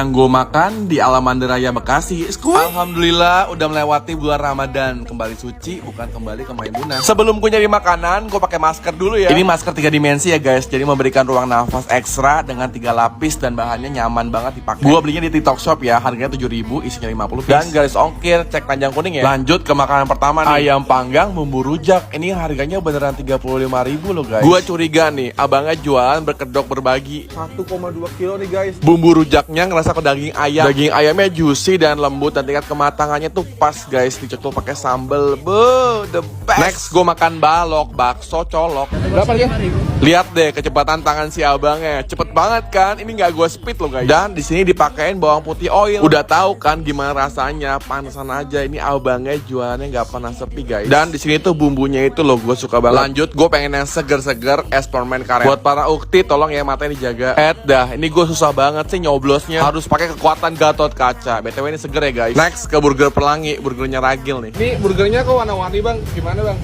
Yang gue makan di Alamanda Raya Bekasi. Alhamdulillah udah melewati bulan Ramadan. Kembali suci, bukan kembali ke Maimunah. Sebelum gue nyari makanan, gue pakai masker dulu ya. Ini masker 3 dimensi ya guys. Jadi memberikan ruang nafas ekstra dengan 3 lapis dan bahannya nyaman banget dipakai. Gue belinya di TikTok Shop ya. Harganya 7.000, isinya 50 piece. Dan garis ongkir, cek panjang kuning ya. Lanjut ke makanan pertama nih. Ayam panggang bumbu rujak. Ini harganya beneran 35.000 loh guys. Gue curiga nih, abangnya jualan berkedok berbagi. 1,2 kilo nih guys. Bumbu rujaknya ngerasa ke daging ayam. Daging ayamnya juicy dan lembut dan tingkat kematangannya tuh pas guys. Dicocol pakai sambal. The best. Next gue makan balok, bakso, colok. Berapa ya? Lihat deh kecepatan tangan si abangnya. Cepet banget kan? Ini nggak gue speed loh guys. Dan di sini dipakein bawang putih oil. Udah tahu kan gimana rasanya? Panasan aja. Ini abangnya jualannya nggak pernah sepi guys. Dan di sini tuh bumbunya itu loh gue suka banget. Lanjut gue pengen yang seger-seger es permen karet. Buat para ukti tolong ya matanya dijaga. Dah ini gue susah banget sih nyoblosnya. Harus pakai kekuatan Gatot Kaca. BTW ini seger ya guys. Next ke burger pelangi, burgernya ragil nih. Ini burgernya kok warna-warni bang, gimana bang?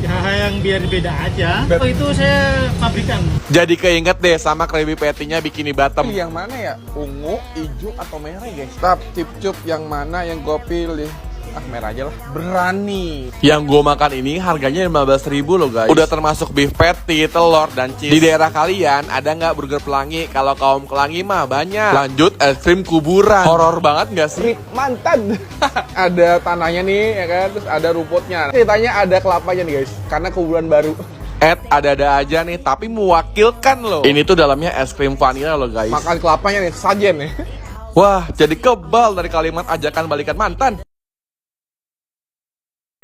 Ya yang biar beda aja. Oh itu saya pabrikan. Jadi keinget deh sama Krabby Patty-nya Bikini Bottom. Yang mana ya? Ungu, hijau atau merah guys? Tap, cip-cup yang mana yang gue pilih? Ah merah aja lah. Berani. Yang gue makan ini harganya 15.000 loh guys. Udah termasuk beef patty, telur, dan cheese. Di daerah kalian ada nggak burger pelangi? Kalau kaum kelangi mah banyak. Lanjut es krim kuburan. Horor banget nggak sih? Mantan. Ada tanahnya nih ya kan. Terus ada rumputnya. Ceritanya ada kelapanya nih guys. Karena kuburan baru. Ada-ada aja nih, tapi mewakilkan loh. Ini tuh dalamnya es krim vanilla loh guys. Makan kelapanya nih, sajen nih. Wah, jadi kebal dari kalimat ajakan balikan mantan.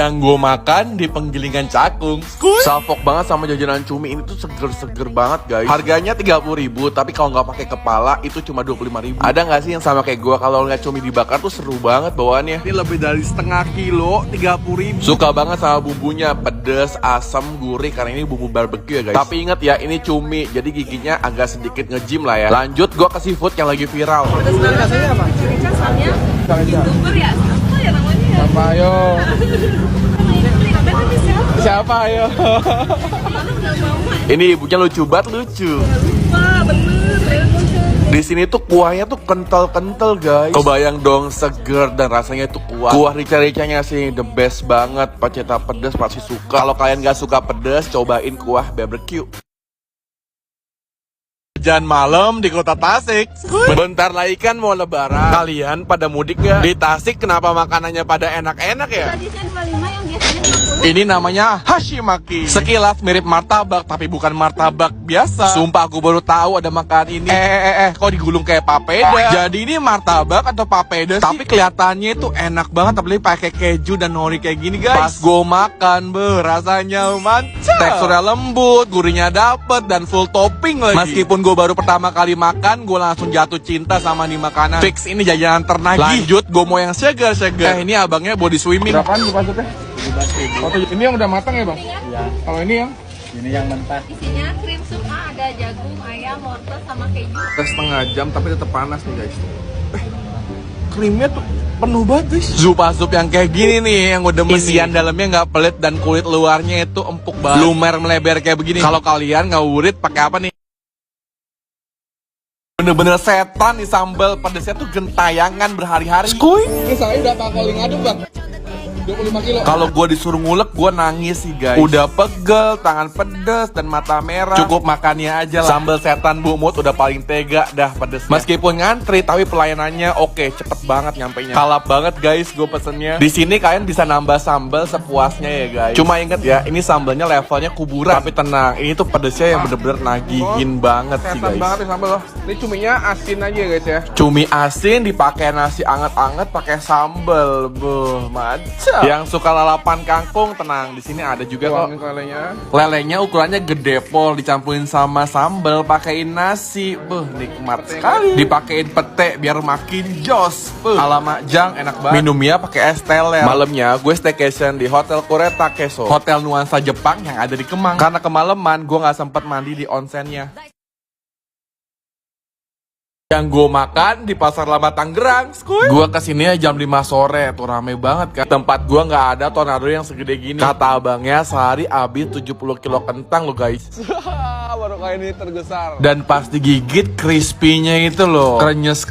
Yang gue makan di penggilingan Cakung. Salfok banget sama jajanan cumi ini tuh seger-seger banget guys. Harganya 30.000, tapi kalau nggak pakai kepala itu cuma 25.000. Ada nggak sih yang sama kayak gue kalau ngeliat cumi dibakar tuh seru banget bawaannya. Ini lebih dari setengah kilo, 30.000. Suka banget sama bumbunya, pedes, asam, gurih karena ini bumbu barbecue ya guys. Tapi inget ya ini cumi, jadi giginya agak sedikit nge-gym lah ya. Lanjut gue ke seafood yang lagi viral. Rasanya apa? Cirica soalnya YouTuber ya, apa ya namanya ya? Apa ayo? Siapa ayo? Ini ibunya lucu banget, lucu. Lupa, bener. Di sini tuh kuahnya tuh kental-kental guys. Kebayang dong seger dan rasanya tuh kuah. Kuah rica-ricanya sih the best banget. Paceta pedas pasti suka. Kalau kalian gak suka pedas, cobain kuah barbecue. Jalan malam di kota Tasik. Bentar lagi kan mau lebaran. Kalian pada mudik gak? Di Tasik kenapa makanannya pada enak-enak ya? Tadinya 25 yang biasanya 50. Ini namanya hashimaki. Sekilas mirip martabak tapi bukan martabak biasa. Sumpah aku baru tahu ada makanan ini. Kok digulung kayak papeda? Jadi ini martabak atau papeda sih? Tapi kelihatannya itu enak banget apalagi pakai keju dan nori kayak gini guys. Pas gue makan, rasanya mantap. Teksturnya lembut, gurihnya dapet dan full topping lagi. Meskipun gue baru pertama kali makan, gue langsung jatuh cinta sama nih makanan. Fix ini jajanan ternagih. Lanjut, gue mau yang segar-segar. Ini abangnya body swimming. Berapaan maksudnya? Ini yang udah matang ya bang? Iya. Kalau ini yang? Ini yang mentah. Isinya krim sup, ada jagung, ayam, wortel, sama keju. Setengah jam tapi tetap panas nih guys. Krimnya tuh penuh banget guys. Zupa-zup yang kayak gini nih yang gue demen. Isian dalamnya nggak pelit dan kulit luarnya itu empuk banget. Lumer melebar kayak begini. Kalau kalian ngabuburit pakai apa nih? Bener-bener setan nih sambal pedesnya tuh gentayangan berhari-hari. Ini saya udah kali ngaduk bang. 25 kilo. Kalau gue disuruh ngulek, gue nangis sih guys. Udah pegel, tangan pedes dan mata merah. Cukup makannya aja lah. Sambal setan bumut udah paling tega dah pedesnya. Meskipun ngantri, tapi pelayanannya oke, cepet banget nyampenya. Kalap banget guys, gue pesennya. Di sini kalian bisa nambah sambal sepuasnya ya guys. Cuma inget ya, ini sambalnya levelnya kuburan. Tapi tenang, ini tuh pedesnya yang bener-bener nagihin banget sih guys. Banget nih sambal loh. Ini cuminya asin aja guys ya. Cumi asin dipakai nasi anget-anget, pakai sambal. Macam. Yang suka lalapan kangkung tenang, di sini ada juga kok lelenya. Lelenya ukurannya gede pol, dicampurin sama sambal, pakein nasi. Nikmat sekali. Dipakein pete biar makin jos. Alamak jang enak banget. Minumnya pakai es teler. Malamnya gue staycation di Hotel Kureta Keso, hotel nuansa Jepang yang ada di Kemang. Karena kemalaman gue nggak sempet mandi di onsennya. Yang gue makan di Pasar Lama Tangerang. Gue kesini jam 5 sore, tuh rame banget kan. Tempat gue nggak ada tornado yang segede gini. Kata abangnya sehari habis 70 kilo kentang lo guys. Baru kayak ini tergesar. Dan pas digigit crispy-nya itu loh, krenyes.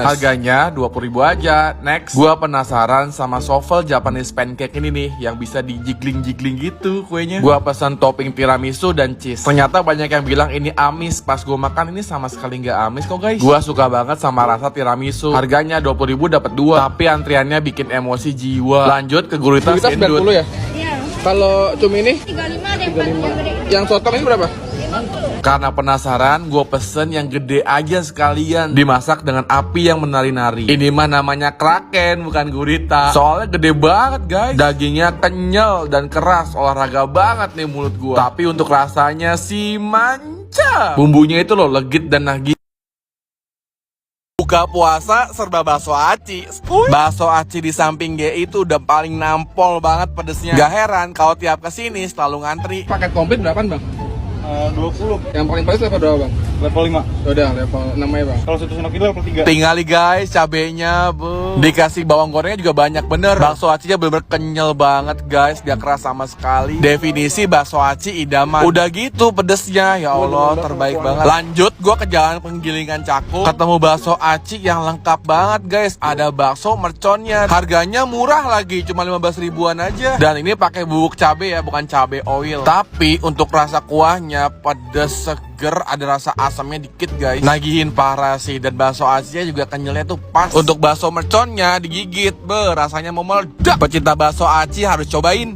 Harganya 20.000 aja. Next, gua penasaran sama sofel Japanese pancake ini nih, yang bisa dijigling gitu kuenya. Gua pesan topping tiramisu dan cheese. Ternyata banyak yang bilang ini amis. Pas gua makan ini sama sekali nggak amis kok guys. Gua suka banget sama rasa tiramisu. Harganya 20.000 dapat 2, tapi antriannya bikin emosi jiwa. Lanjut ke gurita 90 ya? Iya. Kalau cumi ini 35 ada yang paling gede. yang sotong ini berapa? 50. Karena penasaran, gue pesen yang gede aja sekalian, dimasak dengan api yang menari-nari. Ini mah namanya kraken, bukan gurita. Soalnya gede banget guys. Dagingnya kenyal dan keras, olahraga banget nih mulut gue. Tapi untuk rasanya sih manca. Bumbunya itu loh legit dan nagih. Buka puasa serba bakso aci. Bakso aci di samping GI itu udah paling nampol banget pedesnya. Gak heran kalau tiap kesini selalu ngantri. Paket komplit berapaan bang? 20. Yang paling paling level berapa bang? Level 5. Udah level namanya bang. Kalau satu sendok itu level 3. Tinggal nih guys cabenya bu. Dikasih bawang gorengnya juga banyak bener. Bakso acinya bener-bener kenyal banget guys. Dia keras sama sekali. Definisi bakso aci idaman. Udah gitu pedesnya, ya Allah terbaik banget. Lanjut gua ke jalan penggilingan Cakung, ketemu bakso aci yang lengkap banget guys. Ada bakso merconnya. Harganya murah lagi, cuma 15 ribuan aja. Dan ini pakai bubuk cabe ya, bukan cabe oil. Tapi untuk rasa kuahnya pedes seger, ada rasa asamnya dikit guys. Nagihin parah sih. Dan bakso acinya juga kenyalnya tuh pas. Untuk bakso merconnya digigit, rasanya mau meledak. Pecinta bakso aci harus cobain.